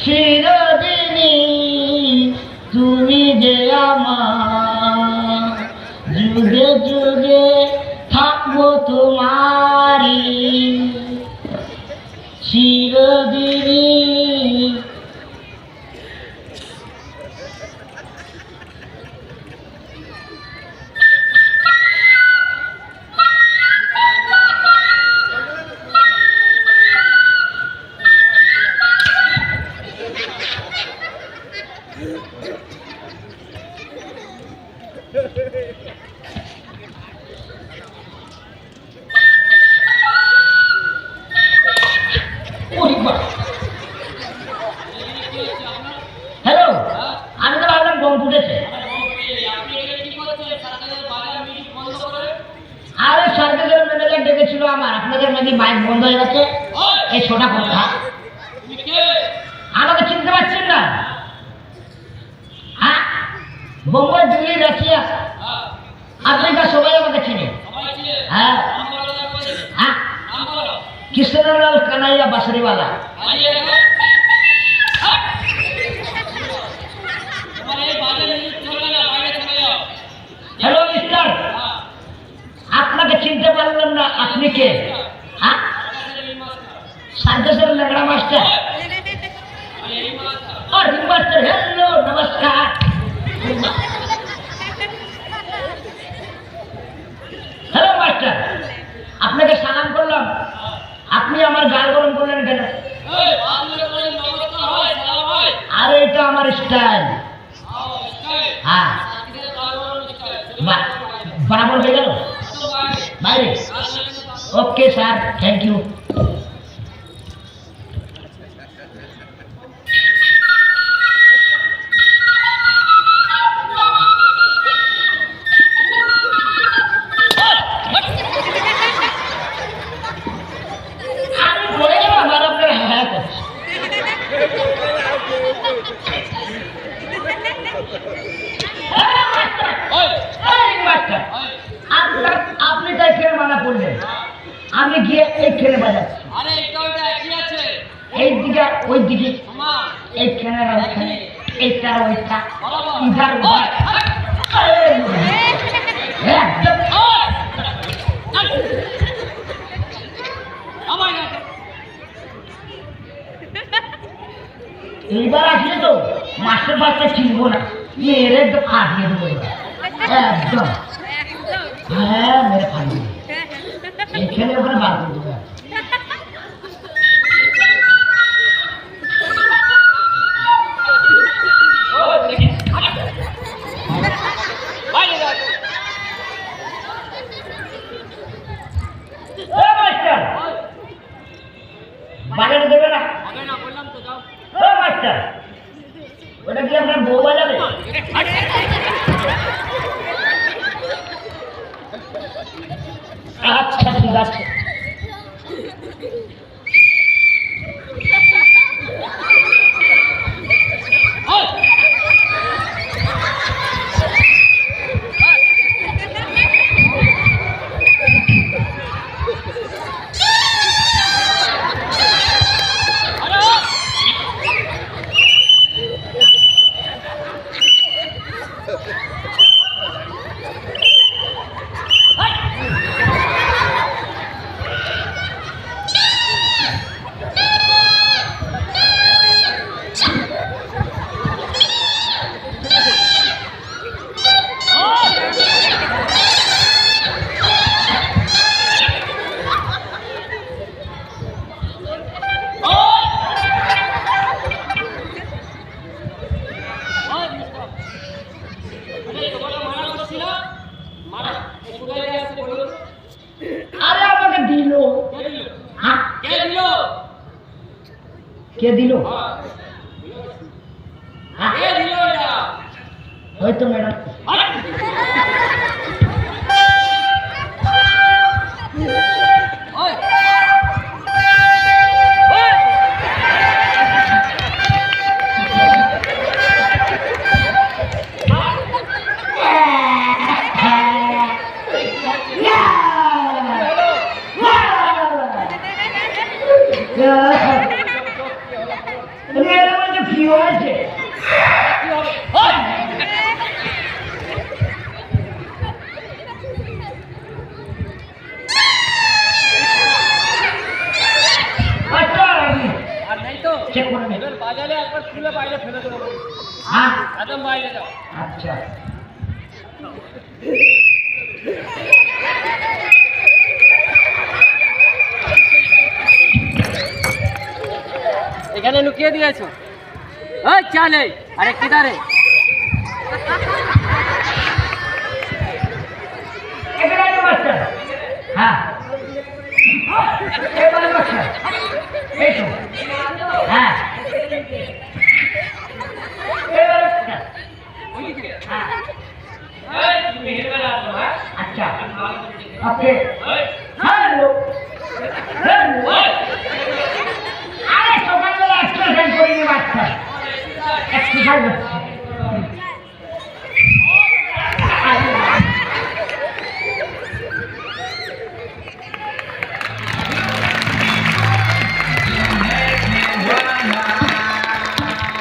চিরদিনই তুমি যে আমার, যুগে যুগে থাকবো তোমারি চিরদিনই। হ্যালো, আমি তো ভাবলাম বোম ফুটেছে। আরে সরকারের ম্যানেজার ডেকেছিল আমার, আপনাদের নাকি বাইক বন্ধ হয়ে গেছে। এই ছোটা কথা, আমাকে চিনতে পারছেন না? হ্যাঁ, বোম্বাই, দিল্লি, রাশিয়া, আফ্রিকা সবাই আমাকে চিনে। হ্যাঁ হ্যাঁ, কৃষ্ণলাল কানাইয়া বাঁশরিওয়ালা। হ্যালো মিস্টার, আপনাকে চিনতে পারলাম না, আপনি কে? হ্যাঁ, সার্কাসের লেগড়া মাস্টার। মাস্টার, হ্যালো, নমস্কার। হ্যালো মাস্টার, আপনাকে সালাম করলাম, আপনি আমার গাল গরম করলেন কেন? আরে এটা আমার স্টাইল। হ্যাঁ, বরাবর হয়ে গেল বাইরে। Okay sir, thank you. আপনি তাই খেলে মানা করলেন, আমি গিয়ে এই খেলে বাজাচ্ছি। এই দিকে ওই দিকে, এই খেলে এইটা ওইটা, ইধার উধার। এইবার আসলে তো মাস্টার ফাস্টার চিনবো না, মেরে একদম ফাটিয়ে দেবো একদম। হ্যাঁ, মেরে ফাটিয়ে এখানে ওখানে বার করে দেবো। বাজারে দেবে না? মাস্টার, ওটা কি আপনার বউ বাজাবে? আচ্ছা ঠিক আছে। আরে আমাকে দিল। কে দিল? ওই তো ম্যাডাম। কি হয়েছে? চেক করে নে। বাজারে একবার খুলে বাইরে ফেলে দেবো। হ্যাঁ একদম বাইরে যাও। আচ্ছা এখানে লুকিয়ে দিয়েছো। ওই চা নেই, আরে কিদারে? এখানে তো মাস্টার। হ্যাঁ এবারে মাস্টার এই তো হ্যাঁ এবারে মাস্টার। হ্যাঁ আচ্ছা ওকে হ্যালো হ্যালো আরে সকালবেলা এক্সারসাইজ করিনি মাস্টার এক্সারসাইজ হচ্ছে